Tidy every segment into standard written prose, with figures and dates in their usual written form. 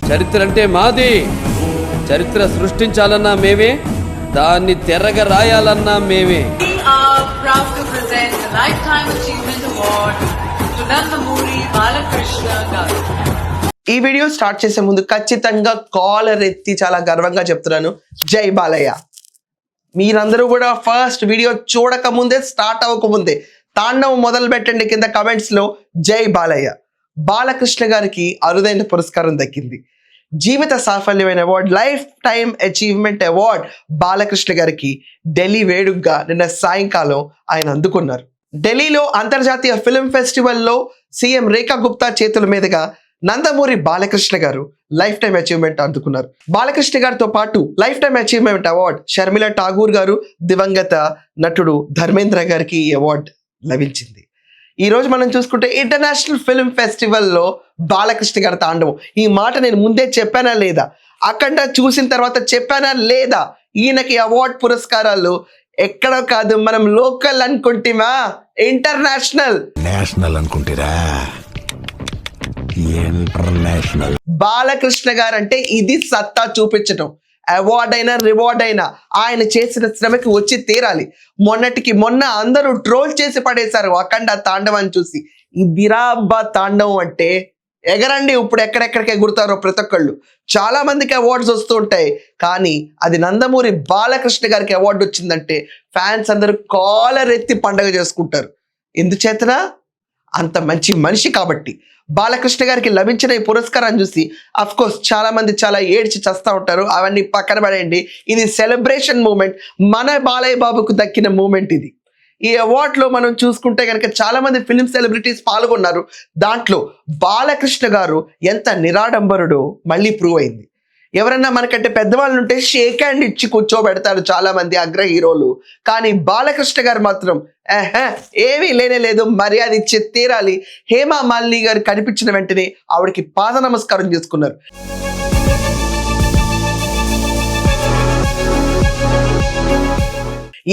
చరిత్ర అంటే మాది. చరిత్ర సృష్టించాలన్నా మేమే, దాన్ని తెరగ రాయాలన్నా మేమే. We are proud to present the Lifetime Achievement Award to Nandamuri Balakrishna garu. ఈ వీడియో స్టార్ట్ చేసే ముందు ఖచ్చితంగా కాలర్ ఎత్తి చాలా గర్వంగా చెప్తున్నాను, జై బాలయ్య. మీరందరూ కూడా ఫస్ట్ వీడియో చూడక ముందే, స్టార్ట్ అవ్వకముందే తాండవం మొదలు పెట్టండి. కింద కమెంట్స్ లో జై బాలయ్య. బాలకృష్ణ గారికి అరుదైన పురస్కారం దక్కింది. జీవిత సాఫల్యమైన award, lifetime achievement award Balakrishna గారికి ఢిల్లీ వేడుకగా నిన్న సాయంకాలం ఆయన అందుకున్నారు. ఢిల్లీలో అంతర్జాతీయ ఫిల్మ్ ఫెస్టివల్లో సీఎం రేఖా గుప్తా చేతుల మీదుగా నందమూరి బాలకృష్ణ గారు లైఫ్ టైమ్ అచీవ్మెంట్ అందుకున్నారు. బాలకృష్ణ గారితో పాటు lifetime achievement award Sharmila Tagore గారు, దివంగత నటుడు ధర్మేంద్ర గారికి ఈ అవార్డు లభించింది. ఈ రోజు మనం చూసుకుంటే ఇంటర్నేషనల్ ఫిల్మ్ ఫెస్టివల్లో బాలకృష్ణ గారి తాండవం. ఈ మాట నేను ముందే చెప్పానా లేదా, అక్కడ చూసిన తర్వాత చెప్పానా లేదా, ఈయనకి అవార్డ్ పురస్కారాలు ఎక్కడో కాదు, మనం లోకల్ అనుకుంటేమా ఇంటర్నేషనల్ నేషనల్ అనుకుంటారా, ఇంటర్నేషనల్. బాలకృష్ణ గారు అంటే ఇది సత్తా చూపించడం. అవార్డ్ అయినా రివార్డ్ అయినా ఆయన చేసిన శ్రమకి వచ్చి తీరాలి. మొన్నటికి మొన్న అందరూ ట్రోల్ చేసి పడేశారు అఖండ తాండవాన్ని చూసి. ఇదిరా అబ్బా తాండవం అంటే, ఎగరండి ఇప్పుడు ఎక్కడెక్కడికి ఎగురుతారో ప్రతి ఒక్కళ్ళు. చాలా మందికి అవార్డ్స్ వస్తూ ఉంటాయి, కానీ అది నందమూరి బాలకృష్ణ గారికి అవార్డు వచ్చిందంటే ఫ్యాన్స్ అందరూ కాలర్ ఎత్తి పండగ చేసుకుంటారు. ఎందుచేతనా, అంత మంచి మనిషి కాబట్టి. బాలకృష్ణ గారికి లభించిన ఈ పురస్కారాన్ని చూసి అఫ్ కోర్స్ చాలా మంది చాలా ఏడ్చి చస్తా ఉంటారు. అవన్నీ పక్కన పడేయండి. ఇది సెలబ్రేషన్ మూమెంట్, మన బాలయ్య బాబుకు దక్కిన మూమెంట్ ఇది. ఈ అవార్డులో మనం చూసుకుంటే కనుక చాలా మంది ఫిల్మ్ సెలబ్రిటీస్ పాల్గొన్నారు. దాంట్లో బాలకృష్ణ గారు ఎంత నిరాడంబరుడో మళ్ళీ ప్రూవ్ అయింది. ఎవరన్నా మనకంటే పెద్దవాళ్ళు ఉంటే షేక్ హ్యాండ్ ఇచ్చి కూర్చోబెడతారు చాలా మంది అగ్ర హీరోలు, కానీ బాలకృష్ణ గారు మాత్రం ఏమీ లేనే లేదు, మర్యాద ఇచ్చి తీరాలి. హేమా మాలిని గారు కనిపించిన వెంటనే ఆవిడకి పాద నమస్కారం చేసుకున్నారు.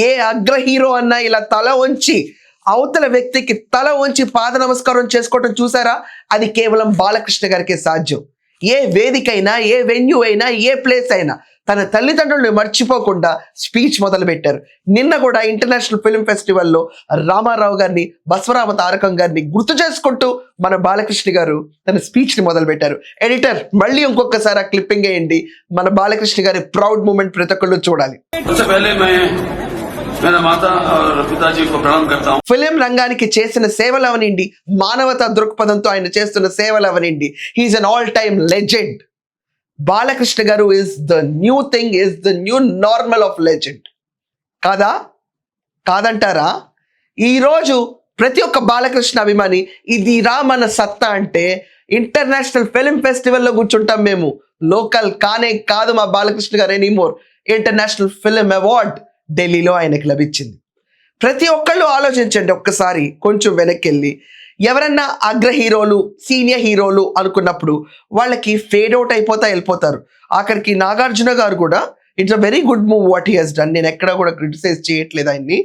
ఏ అగ్ర హీరో అన్నా ఇలా తల వంచి అవతల వ్యక్తికి తల వంచి పాద నమస్కారం చేసుకోవటం చూసారా, అది కేవలం బాలకృష్ణ గారికే సాధ్యం. ఏ వేదిక అయినా, ఏ వెన్యూ అయినా, ఏ ప్లేస్ అయినా తన తల్లిదండ్రులను మర్చిపోకుండా స్పీచ్ మొదలు పెట్టారు. నిన్న కూడా ఇంటర్నేషనల్ ఫిల్మ్ ఫెస్టివల్లో రామారావు గారిని, బసవరామ తారకం గారిని గుర్తు చేసుకుంటూ మన బాలకృష్ణ గారు తన స్పీచ్ ని మొదలు పెట్టారు. ఎడిటర్ మళ్ళీ ఇంకొకసారి ఆ క్లిప్పింగ్ వేయండి. మన బాలకృష్ణ గారి ప్రౌడ్ మూమెంట్ ప్రతి ఒక్కళ్ళు చూడాలి. ఫిలిం రంగానికి చేసిన సేవలు అవనండి, మానవతా దృక్పథంతో ఆయన చేస్తున్న సేవలు అవనండి, హీఈస్ అన్ ఆల్ టైమ్ లెజెండ్. బాలకృష్ణ గారు is the new thing, is the new normal off legend. కాదంటారా? ఈరోజు ప్రతి ఒక్క బాలకృష్ణ అభిమాని ఇది రా మన సత్తా అంటే ఇంటర్నేషనల్ ఫిల్మ్ ఫెస్టివల్లో కూర్చుంటాం మేము. లోకల్ కానే కాదు మా బాలకృష్ణ గారు ఎనీమోర్. ఇంటర్నేషనల్ ఫిల్మ్ అవార్డ్ ఢిల్లీలో ఆయనకి లభించింది. ప్రతి ఒక్కళ్ళు ఆలోచించండి ఒక్కసారి, కొంచెం వెనక్కి వెళ్ళి. ఎవరన్నా అగ్ర హీరోలు, సీనియర్ హీరోలు అనుకున్నప్పుడు వాళ్ళకి ఫేడ్ అవుట్ అయిపోతా వెళ్ళిపోతారు. ఆఖరికి నాగార్జున గారు కూడా it's a very good move what he has done. నేను ఎక్కడ కూడా క్రిటిసైజ్ చేయట్లేదు ఆయన్ని.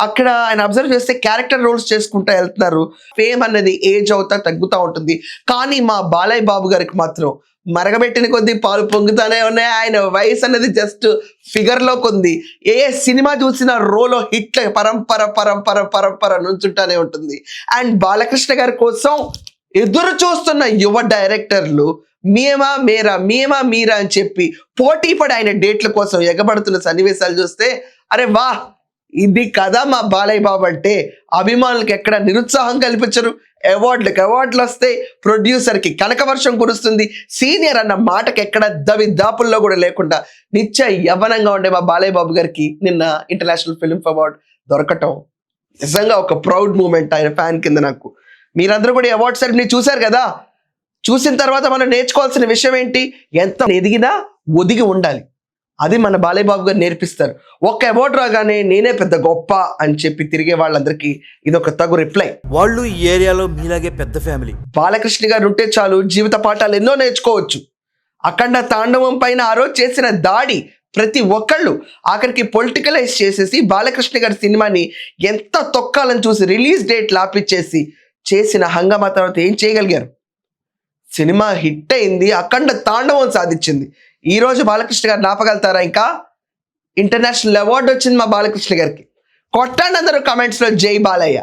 అక్కడ ఆయన అబ్జర్వ్ చేస్తే క్యారెక్టర్ రోల్స్ చేసుకుంటూ వెళ్తున్నారు. ఫేమ్ అనేది ఏజ్ అవుతా తగ్గుతూ ఉంటుంది. కానీ మా బాలయ్య బాబు గారికి మాత్రం మరగబెట్టిన కొద్దీ పాలు పొంగుతానే ఉన్నాయి. ఆయన వయసు అనేది జస్ట్ ఫిగర్ లోకి ఉంది. ఏ సినిమా చూసినా రోలో హిట్ల పరంపర పరంపర పరంపర నుంచుంటానే ఉంటుంది. అండ్ బాలకృష్ణ గారి కోసం ఎదురు చూస్తున్న యువ డైరెక్టర్లు మేమా మీరా అని చెప్పి పోటీ పడి ఆయన డేట్ల కోసం ఎగబడుతున్న సన్నివేశాలు చూస్తే అరే వా, ఇది కదా మా బాలయ్య బాబు అంటే. అభిమానులకు ఎక్కడ నిరుత్సాహం కల్పించరు. అవార్డులు వస్తాయి, ప్రొడ్యూసర్కి కనకవర్షం కురుస్తుంది. సీనియర్ అన్న మాటకి ఎక్కడ దాపుల్లో కూడా లేకుండా నిత్య యవ్వనంగా ఉండే మా బాలయ్య బాబు గారికి నిన్న ఇంటర్నేషనల్ ఫిల్మ్ అవార్డ్ దొరకటం నిజంగా ఒక ప్రౌడ్ మూమెంట్. ఆయన ఫ్యాన్ కింద నాకు. మీరందరూ కూడా అవార్డ్ సెరమనీ చూశారు కదా. చూసిన తర్వాత మనం నేర్చుకోవాల్సిన విషయం ఏంటి, ఎంత ఎదిగినా ఒదిగి ఉండాలి. అది మన బాలయ్య బాబు గారు నేర్పిస్తారు. ఒక్క అవార్డు రాగానే నేనే పెద్ద గొప్ప అని చెప్పి తిరిగే వాళ్ళందరికీ ఇది ఒక తగు రిప్లై. వాళ్ళు ఈ ఏరియాలో మీలాగే పెద్ద ఫ్యామిలీ. బాలకృష్ణ గారు ఉంటే చాలు, జీవిత పాఠాలు ఎన్నో నేర్చుకోవచ్చు. అఖండ తాండవం పైన ఆ రోజు చేసిన దాడి ప్రతి ఒక్కళ్ళు ఆఖరికి పొలిటికలైజ్ చేసేసి బాలకృష్ణ గారి సినిమాని ఎంత తొక్కాలని చూసి రిలీజ్ డేట్ లాపిచ్చేసి చేసిన హంగామా తర్వాత ఏం చేయగలిగారు? సినిమా హిట్ అయింది, అఖండ తాండవం సాధించింది. ఈ రోజు బాలకృష్ణ గారు నాపగలుగుతారా? ఇంకా ఇంటర్నేషనల్ అవార్డు వచ్చింది మా బాలకృష్ణ గారికి. కొట్టండి అందరూ కమెంట్స్లో జై బాలయ్య.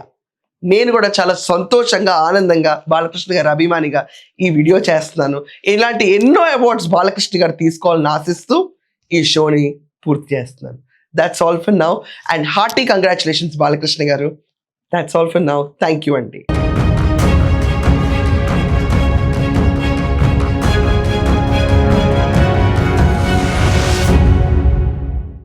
నేను కూడా చాలా సంతోషంగా ఆనందంగా బాలకృష్ణ గారి అభిమానిగా ఈ వీడియో చేస్తున్నాను. ఇలాంటి ఎన్నో అవార్డ్స్ బాలకృష్ణ గారు తీసుకోవాలని ఆశిస్తూ ఈ షోని పూర్తి చేస్తున్నాను. That's all for now and hearty congratulations Balakrishna గారు. That's all for now. Thank you అండి.